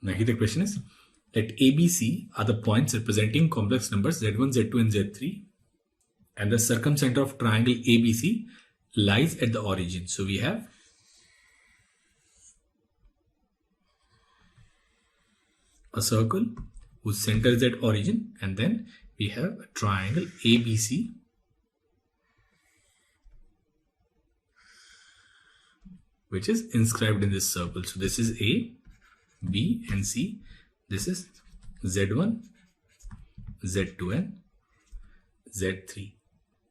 Now here the question is, let ABC are the points representing complex numbers Z1, Z2 and Z3, and the circumcenter of triangle ABC lies at the origin. So we have a circle whose center is at origin, and then we have a triangle ABC which is inscribed in this circle. So this is A, B and C. This is Z1, Z2 and Z3.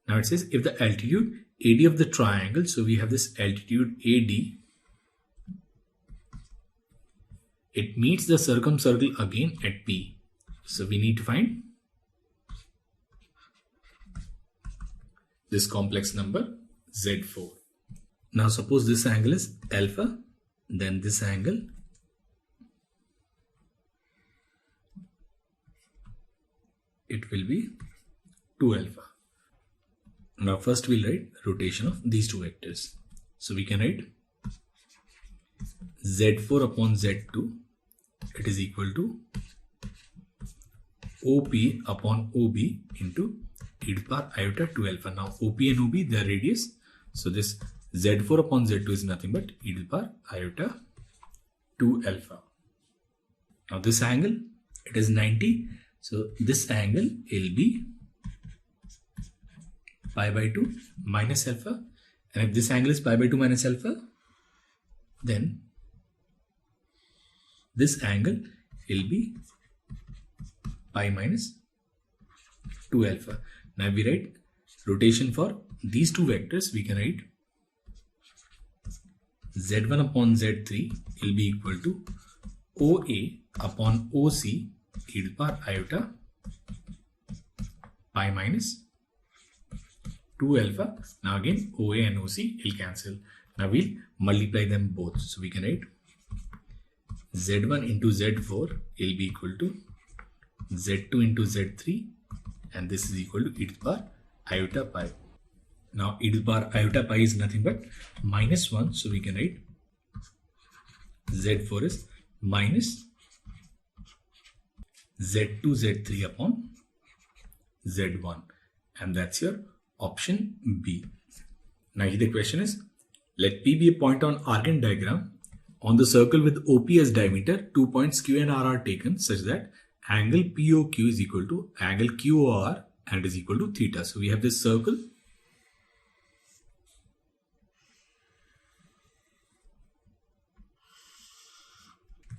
Now it says if the altitude AD of the triangle, so we have this altitude AD, it meets the circumcircle again at P. So we need to find this complex number Z4. Now suppose this angle is alpha, then this angle it will be 2 alpha. Now first we'll write rotation of these two vectors. So we can write Z4 upon Z2, it is equal to OP upon OB into e to the power iota 2 alpha. Now OP and OB, they are radius. So this Z4 upon Z2 is nothing but e to the power iota 2 alpha. Now this angle, it is 90. So this angle will be pi by 2 minus alpha. And if this angle is pi by 2 minus alpha, then this angle will be pi minus 2 alpha. Now we write rotation for these two vectors, we can write Z1 upon Z3 will be equal to OA upon OC e to the power iota pi minus 2 alpha. Now again OA and OC will cancel. Now we'll multiply them both. So we can write Z1 into Z4 will be equal to Z2 into Z3, and this is equal to e to the power iota pi. Now e to the power iota pi is nothing but minus 1. So we can write Z4 is minus Z2 Z3 upon Z1, and that's your option B. Now here the question is, let P be a point on Argand diagram. On the circle with OP as diameter, 2 points Q and R are taken such that angle POQ is equal to angle QOR and it is equal to theta. So we have this circle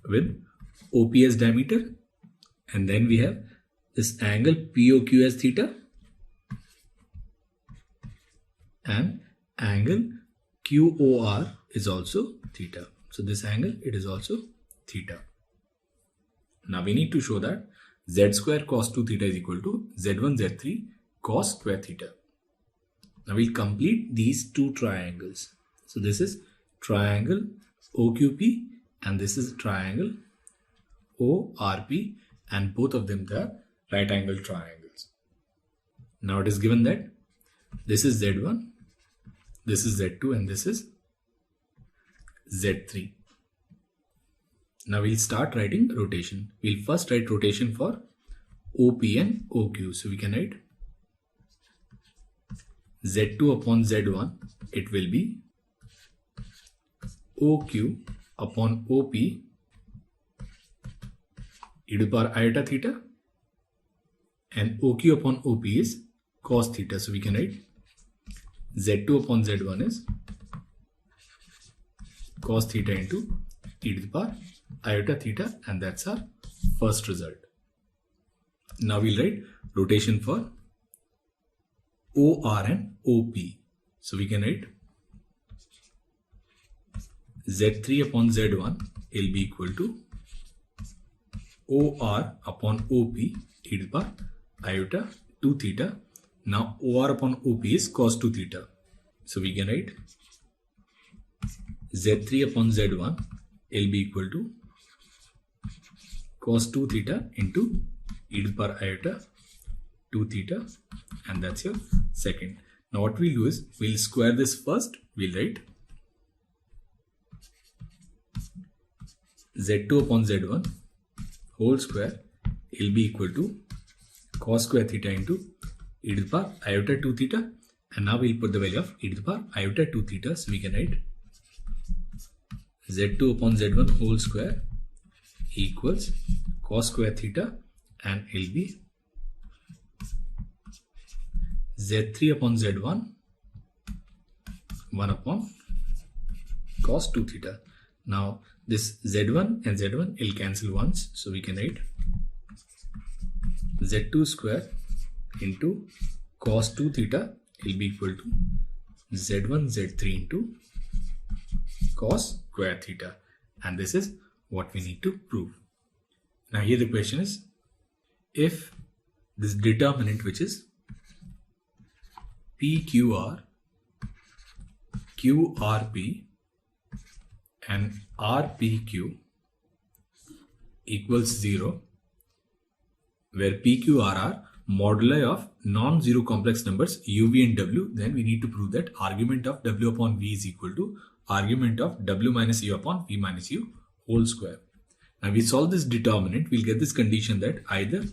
with OP as diameter, and then we have this angle POQ as theta and angle QOR is also theta. So this angle, it is also theta. Now we need to show that Z square cos 2 theta is equal to Z1 Z3 cos square theta. Now we'll complete these two triangles. So this is triangle OQP and this is triangle ORP, and both of them they are right angle triangles. Now it is given that this is Z1, this is Z2 and this is Z3. Now we'll start writing rotation. We'll first write rotation for OP and OQ. So we can write Z2 upon Z1, it will be OQ upon OP e to the power iota theta, and OQ upon OP is cos theta. So we can write Z2 upon Z1 is cos theta into e to the power iota theta, and that's our first result. Now we'll write rotation for OR and OP. So we can write Z3 upon Z1 will be equal to OR upon OP e to the power iota 2 theta. Now OR upon OP is cos 2 theta. So we can write Z3 upon Z1 will be equal to cos 2 theta into e to the power iota 2 theta, and that's your second. Now what we'll do is we'll square this first. We'll write Z2 upon Z1 whole square will be equal to cos square theta into e to the power iota 2 theta. And now we'll put the value of e to the power iota 2 theta. So we can write z2 upon z1 whole square equals cos square theta, and it'll be z3 upon z1 1 upon cos 2 theta. Now this z1 and z1 will cancel once, so we can write z2 square into cos 2 theta will be equal to z1 z3 into cos square theta, and this is what we need to prove. Now here the question is, if this determinant, which is PQR, QRP and RPQ equals 0, where PQR are moduli of non-zero complex numbers UV and W, then we need to prove that argument of W upon V is equal to argument of W minus U upon V minus U whole square. Now we solve this determinant, we'll get this condition that either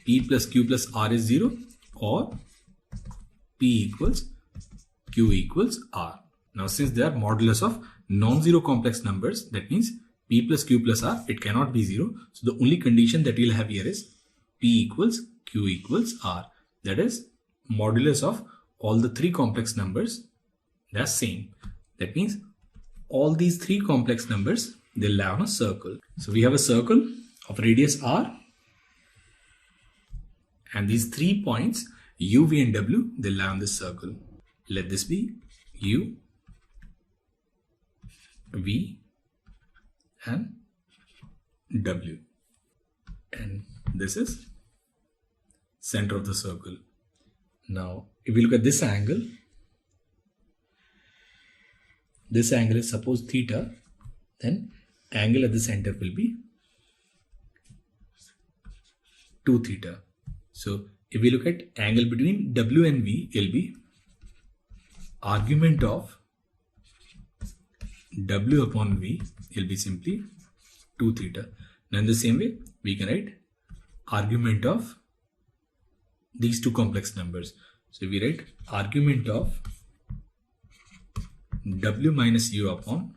P plus Q plus R is 0 or P equals Q equals R. Now since they are modulus of non-zero complex numbers, that means P plus Q plus R, it cannot be 0. So the only condition that we'll have here is P equals Q equals R. That is modulus of all the three complex numbers, they are same. That means all these three complex numbers, they lie on a circle. So we have a circle of radius R, and these 3 points U, V and W, they lie on this circle. Let this be U, V and W, and this is center of the circle. Now if we look at this angle is suppose theta, then angle at the center will be 2 theta. So if we look at angle between W and V, it will be argument of W upon V will be simply 2 theta. Now in the same way, we can write argument of these two complex numbers. So we write argument of W minus U upon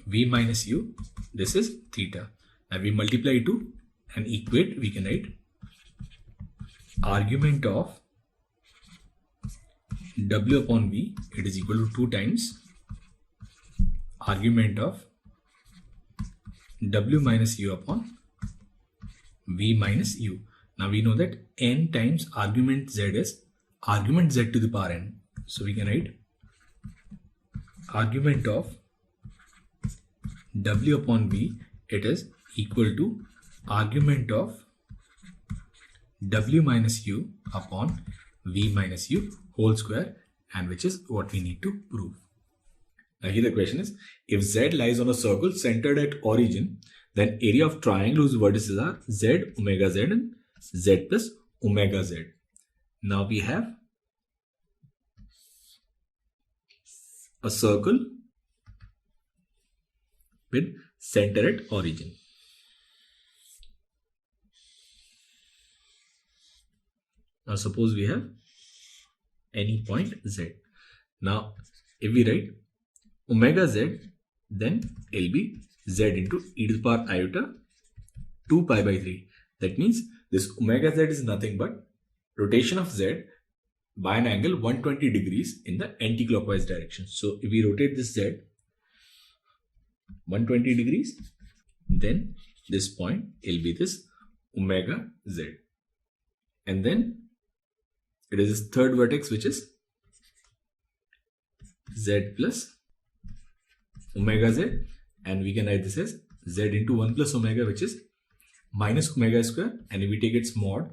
V minus U, this is theta. Now we multiply 2 and equate, we can write argument of W upon V, it is equal to 2 times argument of W minus U upon V minus U. Now we know that n times argument Z is argument Z to the power n. So we can write argument of W upon V, it is equal to argument of W minus U upon V minus U whole square, and which is what we need to prove. Now here the question is, if Z lies on a circle centered at origin, then area of triangle whose vertices are Z, omega Z and Z plus omega Z. Now we have a circle with center at origin. Now suppose we have any point Z. Now if we write omega Z, then it will be Z into e to the power iota 2 pi by 3. That means this omega Z is nothing but rotation of Z by an angle 120 degrees in the anti-clockwise direction. So if we rotate this Z 120 degrees, then this point will be this omega Z. And then it is this third vertex, which is Z plus omega Z, and we can write this as Z into 1 plus omega, which is minus omega square, and if we take its mod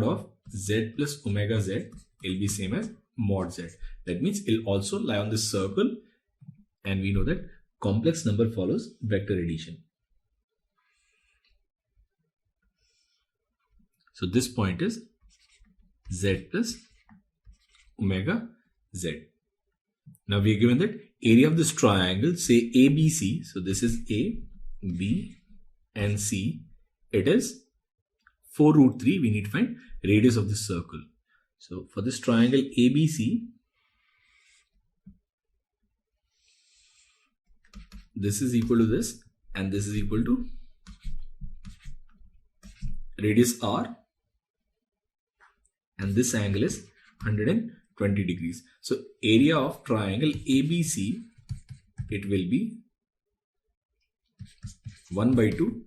of Z plus omega Z, it will be same as mod Z. That means it will also lie on this circle, and we know that complex number follows vector addition. So this point is Z plus omega Z. Now we are given that area of this triangle, say ABC. So this is A, B and C. It is 4 root 3. We need to find radius of this circle. So for this triangle ABC, this is equal to this and this is equal to radius R, and this angle is 120 degrees. So area of triangle ABC, it will be 1 by 2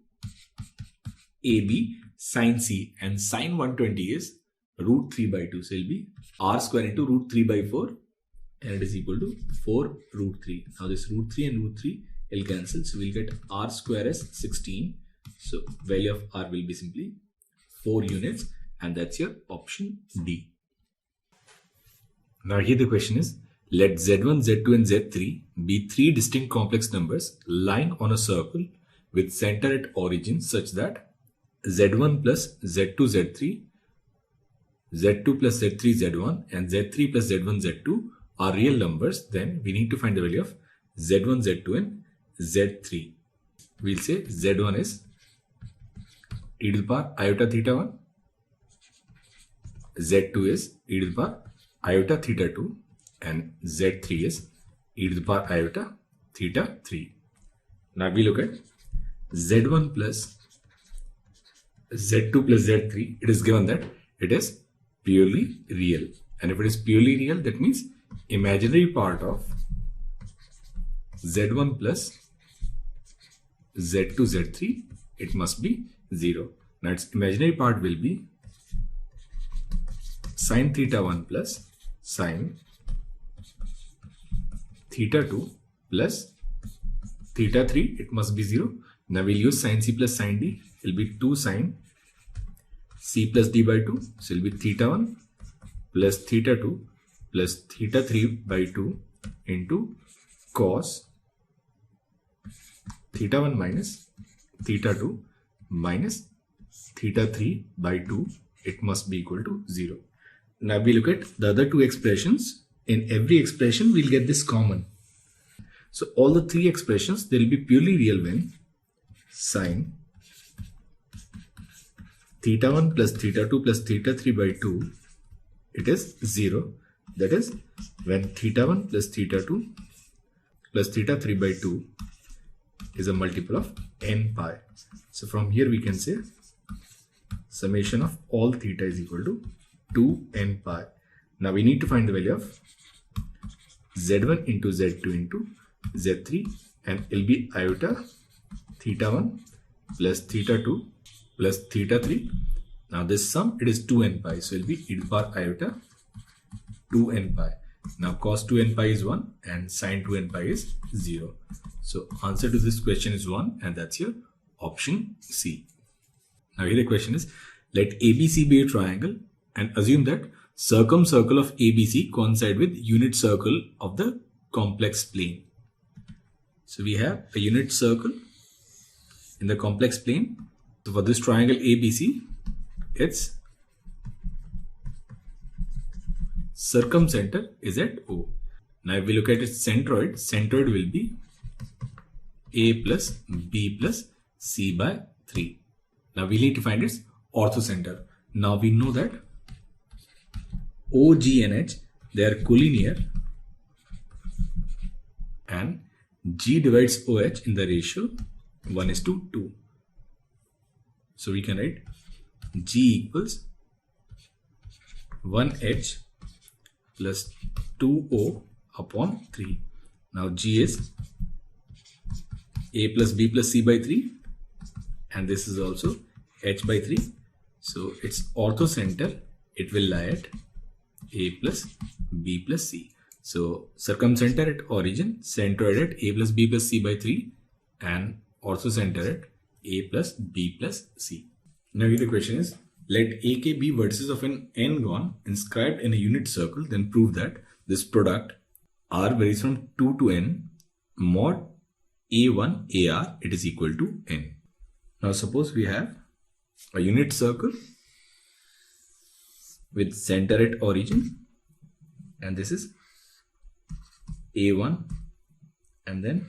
AB sine C, and sine 120 is root 3 by 2. So it will be R square into root 3 by 4, and it is equal to 4 root 3. Now this root 3 and root 3 will cancel. So we'll get R square as 16. So value of R will be simply 4 units, and that's your option D. Now here the question is, let Z1, Z2 and Z3 be 3 distinct complex numbers lying on a circle with center at origin such that Z1 plus Z2 Z3, Z2 plus Z3 Z1 and Z3 plus Z1 Z2 are real numbers. Then we need to find the value of Z1, Z2 and Z3. We'll say Z1 is e to the power iota theta 1, Z2 is e to the power iota theta 2, and Z3 is e to the power iota theta 3. Now we look at Z1 plus Z2 plus Z3. It is given that it is purely real, and if it is purely real, that means imaginary part of Z1 plus Z2 Z3, it must be 0. Now its imaginary part will be sine theta 1 plus sine theta 2 plus theta 3, it must be 0. Now we'll use sine C plus sine D. It will be 2 sine C plus D by 2. So it will be theta 1 plus theta 2 plus theta 3 by 2 into cos theta 1 minus theta 2 minus theta 3 by 2. It must be equal to 0. Now we look at the other two expressions. In every expression, we'll get this common. So all the three expressions, they will be purely real when sine theta 1 plus theta 2 plus theta 3 by 2, it is 0. That is when theta 1 plus theta 2 plus theta 3 by 2 is a multiple of n pi. So from here we can say summation of all theta is equal to 2n pi. Now we need to find the value of Z1 into Z2 into Z3, and it will be iota theta 1 plus theta 2 plus theta 3. Now this sum, it is 2n pi. So it will be e to the power iota 2n pi. Now cos 2n pi is 1 and sin 2n pi is 0. So answer to this question is 1, and that's your option C. Now here the question is, let ABC be a triangle and assume that circumcircle of ABC coincide with unit circle of the complex plane. So we have a unit circle in the complex plane. So for this triangle ABC, its circumcenter is at O. Now if we look at its centroid, centroid will be A plus B plus C by 3. Now we need to find its orthocenter. Now we know that O, G and H, they are collinear, and G divides OH in the ratio 1:2. So we can write G equals 1H plus 2O upon 3. Now G is A plus B plus C by 3, and this is also H by 3. So its orthocenter, it will lie at A plus B plus C. So circumcenter at origin, centroid at A plus B plus C by 3, and orthocenter at A plus B plus C. Now here the question is, let AK be vertices of an n-gon inscribed in a unit circle, then prove that this product R varies from 2 to n mod A1 AR, it is equal to n. Now suppose we have a unit circle with center at origin, and this is A1, and then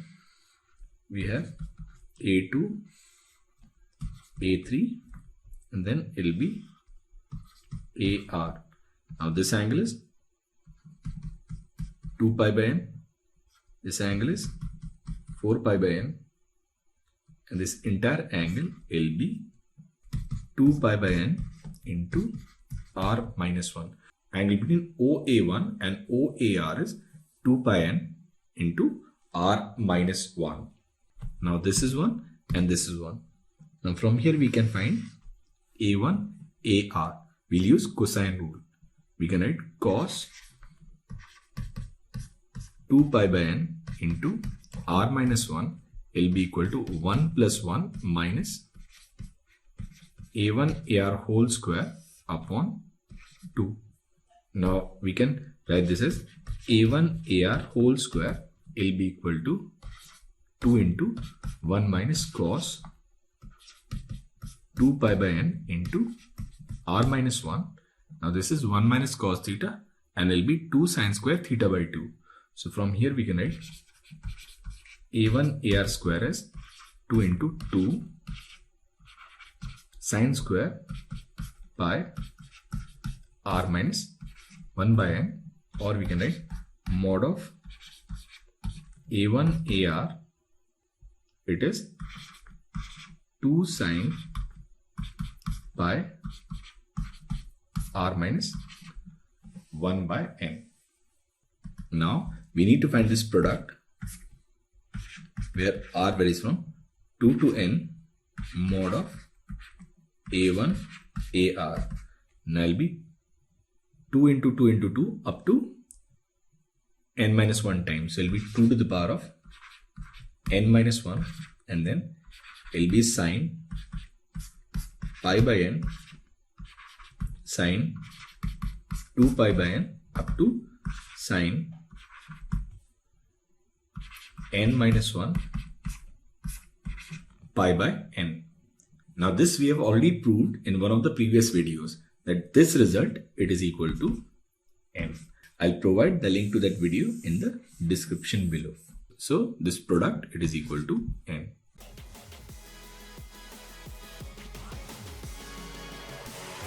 we have A2, A3, and then it'll be AR. Now this angle is 2 pi by n, this angle is 4 pi by n, and this entire angle will be 2 pi by n into r minus 1. Angle between OA1 and OAR is 2 pi n into r minus 1. Now this is 1 and this is 1. Now from here we can find A1, AR. We'll use cosine rule. We can write cos 2 pi by n into r minus 1 will be equal to 1 plus 1 minus A1 AR whole square upon 2. Now we can write this as A1 AR whole square will be equal to 2 into 1 minus cos 2 pi by n into r minus 1. Now this is 1 minus cos theta and will be 2 sine square theta by 2. So from here we can write A1 AR square as 2 into 2 sine square pi r minus 1 by n, or we can write mod of A1 AR, it is 2 sine pi r minus 1 by n. Now we need to find this product where r varies from 2 to n mod of A1 AR. Now it will be 2 into 2 into 2 up to n minus 1 times. So it will be 2 to the power of n minus 1, and then it will be sine pi by n sine 2 pi by n up to sine n minus 1 pi by n. Now this we have already proved in one of the previous videos, that this result it is equal to n. I'll provide the link to that video in the description below. So this product it is equal to n.